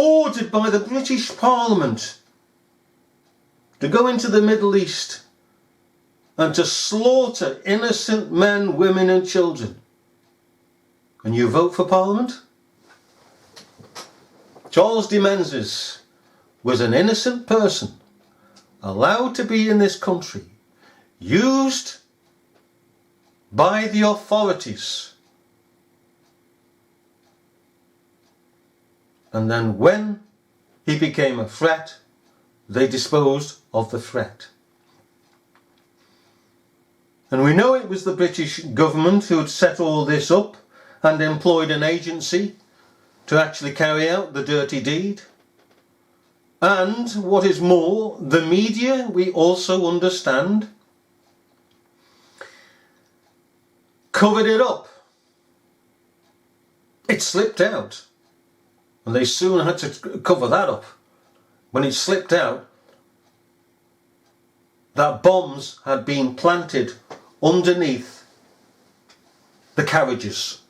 ordered by the British Parliament to go into the Middle East and to slaughter innocent men, women and children. And you vote for Parliament? Charles de Menezes was an innocent person allowed to be in this country, used by the authorities. And then when he became a threat, they disposed of the threat. And we know it was the British government who had set all this up and employed an agency to actually carry out the dirty deed. And what is more, the media, we also understand, covered it up. It slipped out. And they soon had to cover that up. When it slipped out, that bombs had been planted underneath the carriages.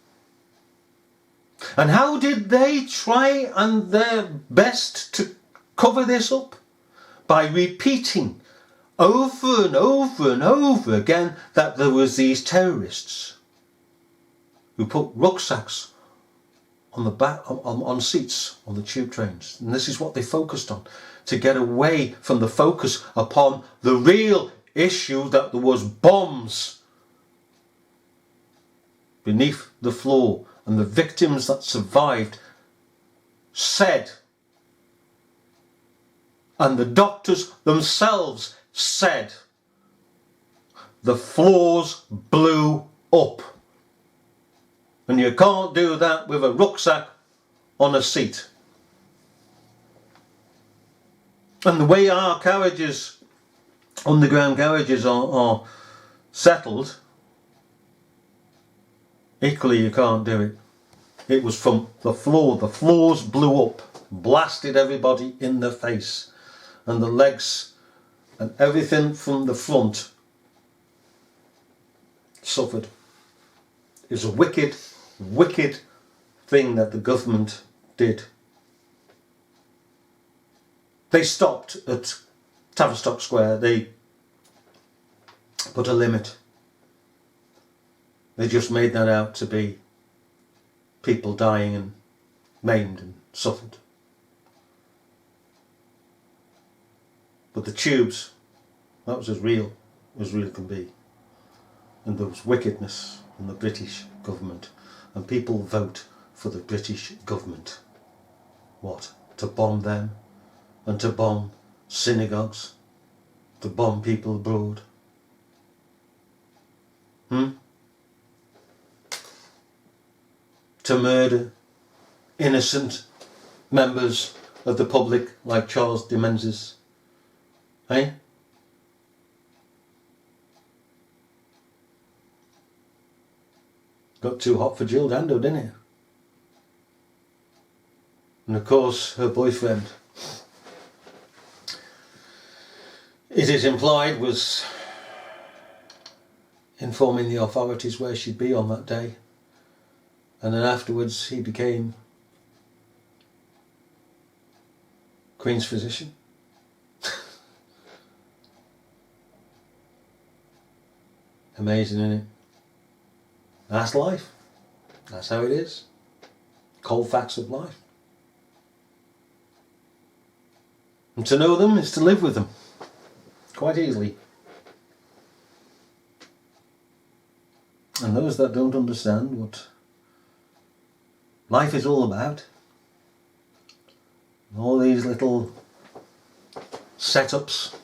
And how did they try and their best to cover this up? By repeating over and over and over again that there was these terrorists who put rucksacks on the back, on seats on the tube trains. And this is what they focused on, to get away from the focus upon the real issue, that there was bombs beneath the floor. And the victims that survived said, and the doctors themselves said, the floors blew up. And you can't do that with a rucksack on a seat. And the way our carriages, underground carriages are settled, equally you can't do it. It was from the floor. The floors blew up, blasted everybody in the face. And the legs and everything from the front suffered. It was a wicked, wicked thing that the government did. They stopped at Tavistock Square. They put a limit. They just made that out to be people dying and maimed and suffered. But the tubes, that was as real can be. And there was wickedness in the British government. And people vote for the British government. What? To bomb them? And to bomb synagogues? To bomb people abroad? To murder innocent members of the public like Charles de Menezes? Eh? Got too hot for Jill Dando, didn't it? And of course her boyfriend, it is implied, was informing the authorities where she'd be on that day. And then afterwards he became Queen's physician. Amazing, isn't it? That's life. That's how it is. Cold facts of life. And to know them is to live with them. Quite easily. And those that don't understand what life is all about, all these little setups,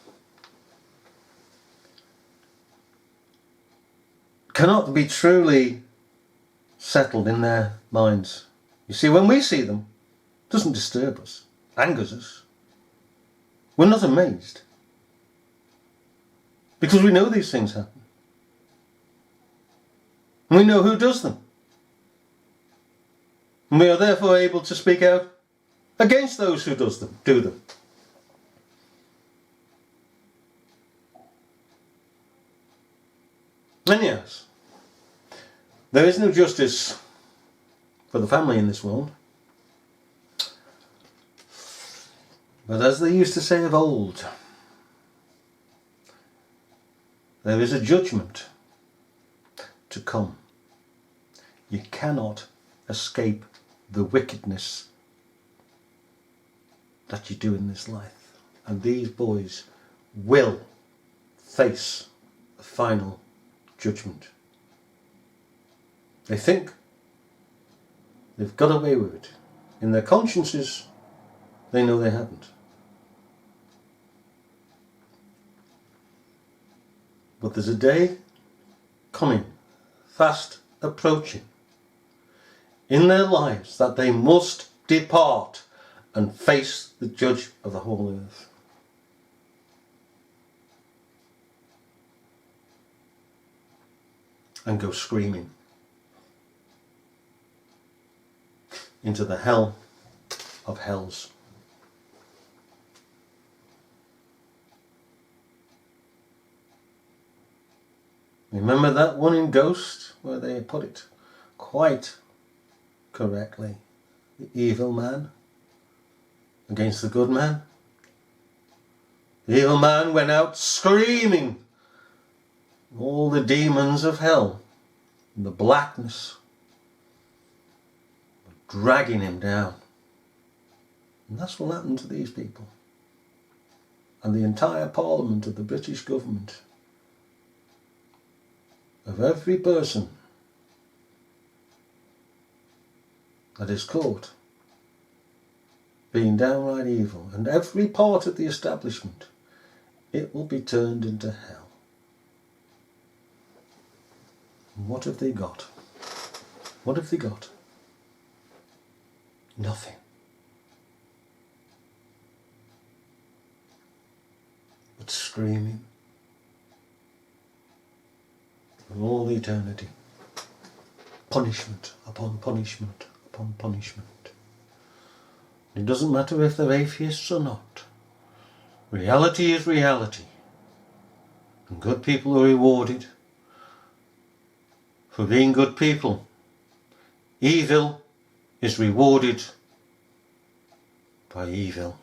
cannot be truly settled in their minds. You see, when we see them, it doesn't disturb us, angers us. We're not amazed. Because we know these things happen. And we know who does them. And we are therefore able to speak out against those who do them. And yes, there is no justice for the family in this world. But as they used to say of old, there is a judgment to come. You cannot escape the wickedness that you do in this life. And these boys will face the final judgment. They think they've got away with it. In their consciences, they know they haven't. But there's a day coming, fast approaching, in their lives that they must depart and face the judge of the whole earth. And go screaming into the hell of hells. Remember that one in Ghost where they put it quite correctly? The evil man against the good man. The evil man went out screaming. All the demons of hell and the blackness were dragging him down. And that's what happened to these people. And the entire Parliament of the British government, of every person that is caught being downright evil, and every part of the establishment, it will be turned into hell. And what have they got? What have they got? Nothing. But screaming for all eternity. Punishment upon punishment upon punishment. It doesn't matter if they're atheists or not. Reality is reality. And good people are rewarded for being good people. Evil is rewarded by evil.